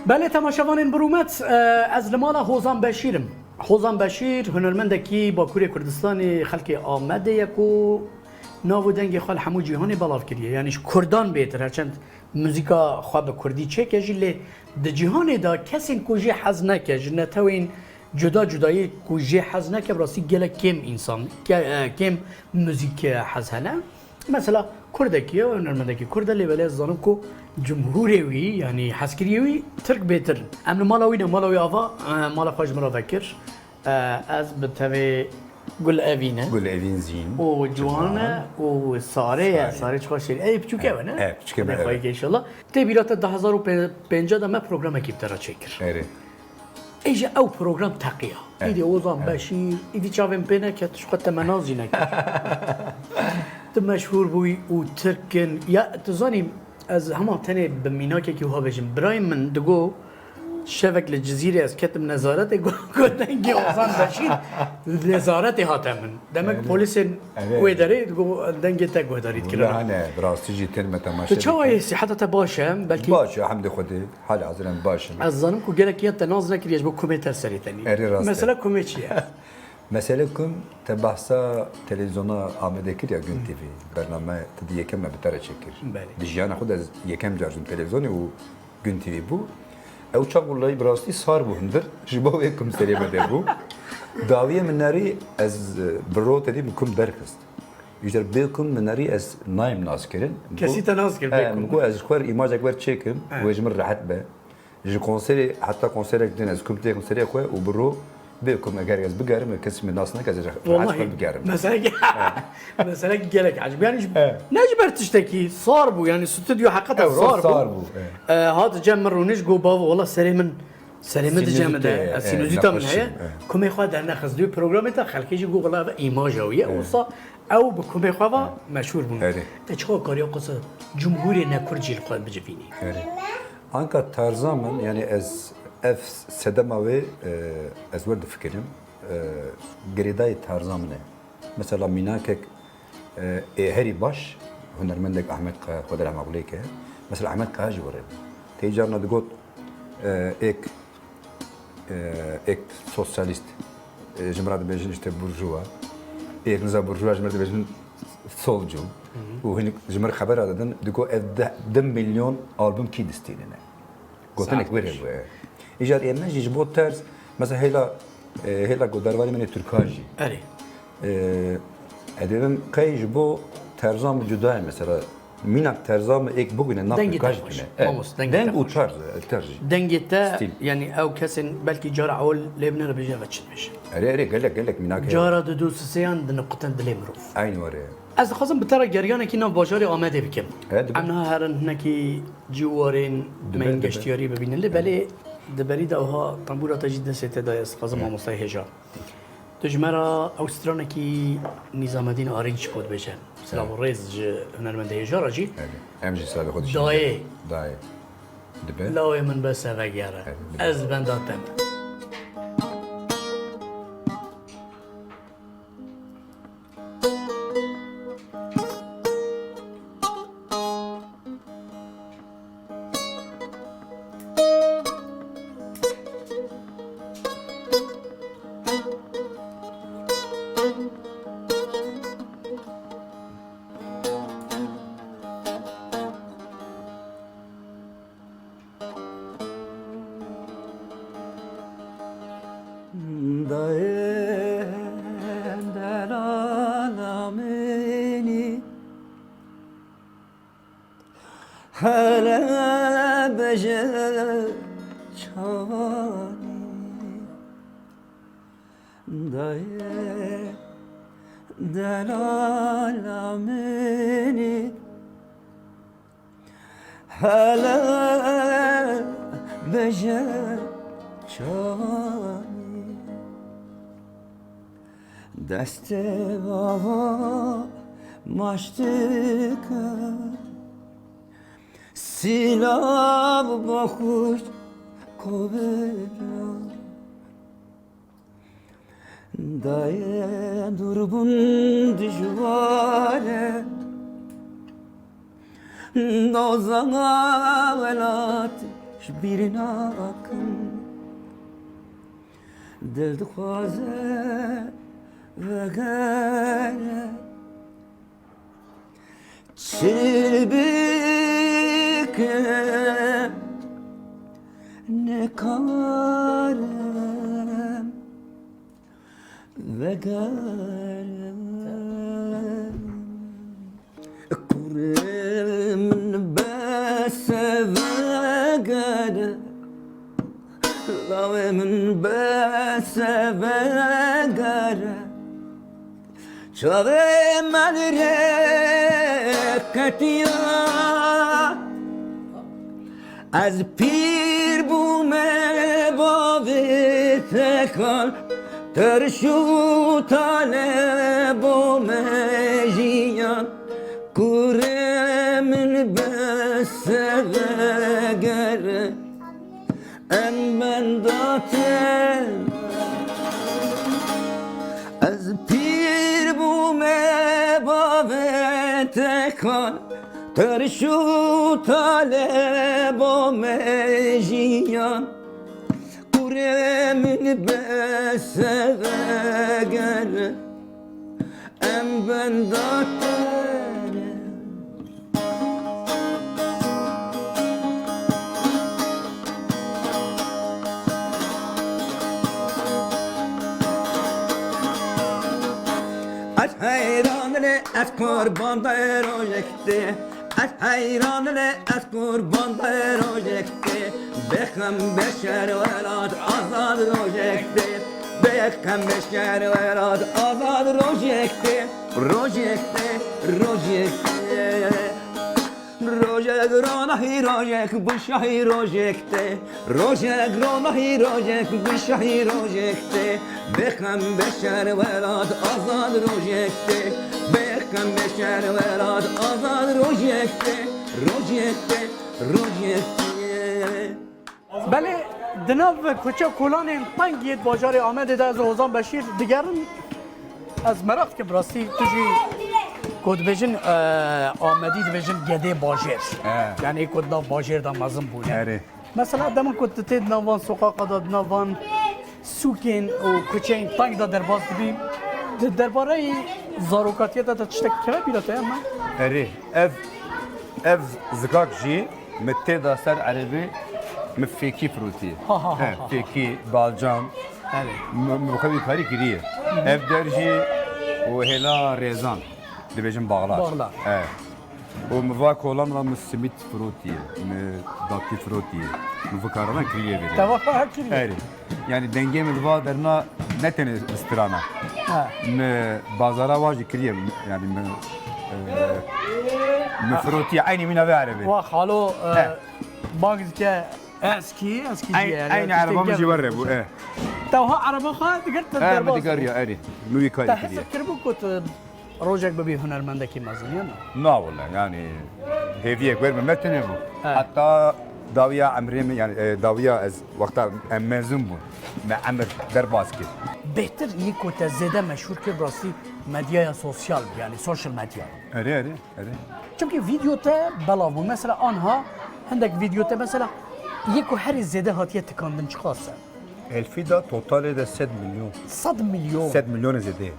بله تماشاوان برومت از لمالا حوزان بشیرم. حوزان بشیر هنرمندکی با کوری کردستان خلق آمده یکو ناو دنگ خال همو جهان بلاف کریه یعنی کردان بهتر هرچند موزیکا خواب کردی چه کجیل د جهان دا کسی کوجی حز نکج نتوین جدا جدایی کوجی حز نکه براسی گله کم انسان کم موزیک حز هنه مثلا کردکیه و هنرمندکی کرد لیبله زانم کو جمهوری وی یعنی حسکری وی ترک بهتر امن مالاوی نه مالاوی آوا مالا خوش مرا فکر از بتوی گل اوینه گل اوین زین و جوانه و ساره چقدر شیر ای بچوکه و نه بچوکه من بخوای که انشالله تی بیرات 2050 دا ما پروگرام کی بترا چکر اره ایجا او پروگرام تقیه ایدی اوزان بشیر ایدی چاویم پینه که تشقت منازی نکر تو مشهور بوی و ترکن یا تزانیم از همه تنه به میناکه که ها بجیم برای من دگو شبک لجزیره از کتم نظارت گفتنگی اوزان بشیر نظارت هاتمن دمک پلیس گویداری دگو دنگی تا گویداریت لا کرد انا براستي جيت ما تماشى تو چاوی صحتت باشه بلکه باشه حمد خودی حال حاضرا باشه از زنم کو گله کیت ناز نکریش با کمیتر سریتنی اری راسته. مثلا کمی چیه مسئله کن تبحثا تلویزیونا آمده کرد یا گون تیوی برنامه تدی یکم بتره چکر بله. دیجیان خود از یکم جارجون تلویزیونی و گون تیوی بو او چاق والله براستی صار بو هندر جبا یکم سری بده بو داویه من نری از برو تدی بکم درخست يجر بيكم من نري از نايم ناس كرين کسی تناز کرد بکن مگو از خوار ایماج اکبر چیکم و اجمر راحت به جو کنسری حتی کنسری کدین از کمپیوتر کنسری خو و برو بيكم اگر از بگرم کسی من ناس نک از راحت والله بگرم مثلا گلک عجب يعني نجبر تشتكي صار بو يعني استوديو حقيقة صار بو هذا جمر ونش جو بابا والله سلامت جامد سينوزيتا من هي كم يخواد انا خذ برنامج تا خلقي جو والله ايماج هويه وصا او بكم يخوا مشهور بون تشكو كاريو قصه جمهوري نكرجي القلب بجفيني Anka tarzamın yani ev sedema ve ez verd fikrim geriday tarzamın mesela minakek heri baş hunermendek Ahmet Kaya Khodra Mağlike mesela Ahmet Kaya jivre tijarna digot ek sosyalist jimrad bejin işte burjuva ek niza burjuva jimrad bejin solcu وهناك جمر خبر هذا دكو دم مليون ألبوم كي دستيننا قلت لك وين هو إيجار إيماج يجبو ترز مثلا هلا قدروالي من تركاجي أري أديم كي يجبو ترزام جدا مثلا مينك ترزام إيك بقولنا ناقل كاج دنگ وترز الترج دنگتا يعني أو كسن بلكي جار عول لبنان بيجا بتشمش أري قال لك مينك جارا دو سيان دنقطن دليمروف عين وري از خواستم بتره جریان کی نام بازاری آمده بکم. آنها هرن نکی جوارین من گشتیاری ببینن ولی دبری داها تنبورات جدید سته دایس خواستم آموزهای هجا. تجمرا اوستران کی نظام الدین آرینج کود بشه. سلام ریز هنرمنده هجا راجی. امجی سال خودش. دای. دبه. لاوی من بس وگیره. از بنداتم. Hala becer çavani daye delalameni hala becer çavani deste baba maştıka Silav bakuş kovera Daye durbun dijvare Nozana velat birine akın Dil dixwaze vegere Çilbike ne karem vegerem Kuremin bese vegere Lavemin bese vegere Çavem alreketiya Az pir bu mebavi tekal Terşu taleb o mejiyan Kuremin besele gere En ben daten Az pir bu mebave tekal Terşu taleb o mejiyan Kuremin besele gere En ben daten Az hayranlı az kurban da erojekti Az hayranlı az kurban da erojekti Bekam beşer velad azad rojekti Bekam beşer velad azad rojekti Rojekti, rojekti Rojek ronahi rojek bışahi rojekte Rojek ronahi rojek bışahi rojekte Bekam beşer velad azad rojekte Bekam beşer velad azad rojekte Rojekte, rojekte بله دناو کوچه کولان تنگید باجار آمده ده از حوزان بشیر دیگرن از مرافت که براستی تجی کد بجن آمدی بجن گده باجر یعنی کد ناو باجر دا مزم بوده Eri. مثلا دمن کد تید نوان سوقاقا دا نوان سوکین و کوچه این تنگ دا درباز دبیم درباره زاروکاتیه دا تشتک که بیرته اما Eri. Ev zikak jî me tê da ser erebî me fêkî firûtî. Fêkî balcan. Me xewî karî kiriye. Ev der jî û hêla rêzan dibêjin bağlar. Bağlar. û me va kolan ra me simît firûtiye. Me datî firûtiye. Me vikaran kiriye verê. Tava hakiri. Eri. Yani dengê me diva derna ne tenê istirana. Me bazara va jî kiriye yani me firûtiye aynı min ve erebî. و خالو باز که اسکی جیه Aynı arabamı civarı bu. توها عربه خواهد قلت ما درباز digar ya eri. Müvi kari تحس kiriye. كربو كنت روجك ببي هنرمندكي مازنيانا Na vallahi yani hediye verme metne bu. Evet. Hatta daviya emrimi yani daviya az vakta emmezim bu. Me emir derbaz ki. بهتر يكو تزيدا مشهور كي براسي مديا سوسيال يعني سوشيال ميديا Eri. چونكي فيديو تا بلاو مثلا انها عندك فيديو تا مثلا يكو هري زيدا هاتيه تكاندن خاصه Elfida totale de 7 milyon. 100 مليون 7 milyon zede.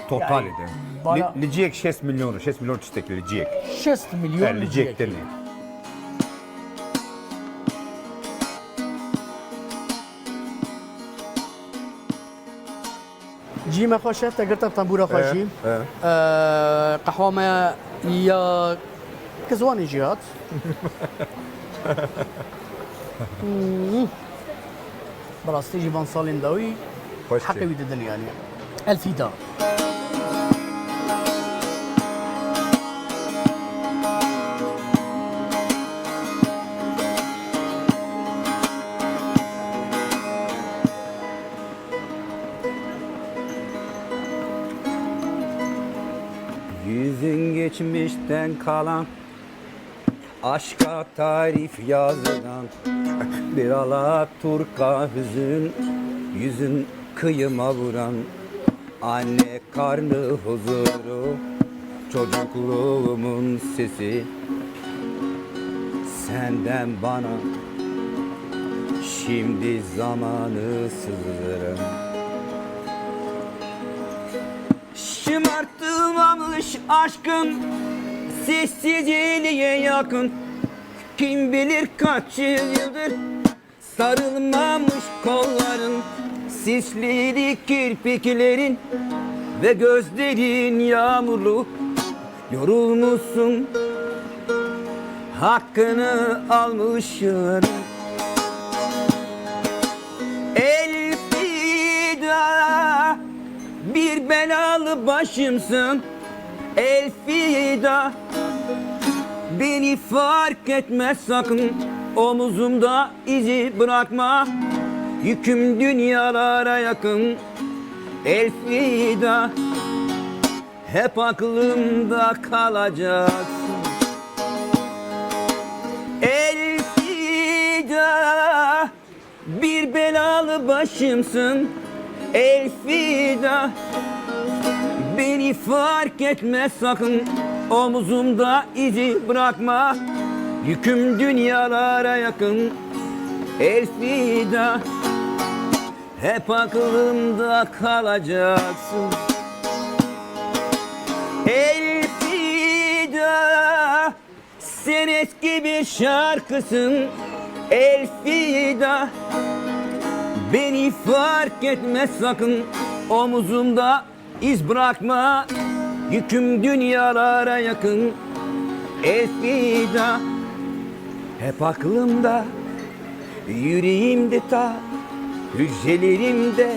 Totale de. bana- Liciyek 6 milyon. 6 milyon çistekli liciyek. 6 مليون Liciyek لجيك. deni. جيما خوشة تقدر طنبورة خوشي قهوة ما يا كزواني جيات بلاس تيجي بان صالين داوي Hoş حقي geldin. ويد الدنيا يعني الفيدا Yüzün geçmişten kalan Aşka tarif yazılan Bir Alaturka hüzün Yüzün kıyıma vuran Anne karnı huzuru Çocukluğumun sesi Senden bana Şimdi zamanı sızlarım. Şımartılmamış aşkın sessizliğe yakın. Kim bilir kaç yıldır sarılmamış kolların, sisli kirpiklerin ve gözlerin yağmurlu. Yorulmuşsun, hakkını almışsın. Elfida, bir belalı başımsın. Elfida, beni fark etmez sakın. Omuzumda izi bırakma, yüküm dünyalara yakın. Elfida, hep aklımda kalacaksın. Elfida, bir belalı başımsın. Elfida, beni fark etmez sakın. Omuzumda izi bırakma, yüküm dünyalara yakın. Elfida, hep aklımda kalacaksın. Elfida, sen eski bir şarkısın. Elfida, beni fark etmez sakın. Omuzumda iz bırakma, yüküm dünyalara yakın. Elfida, hep aklımda, yüreğimde ta hücrelerimde.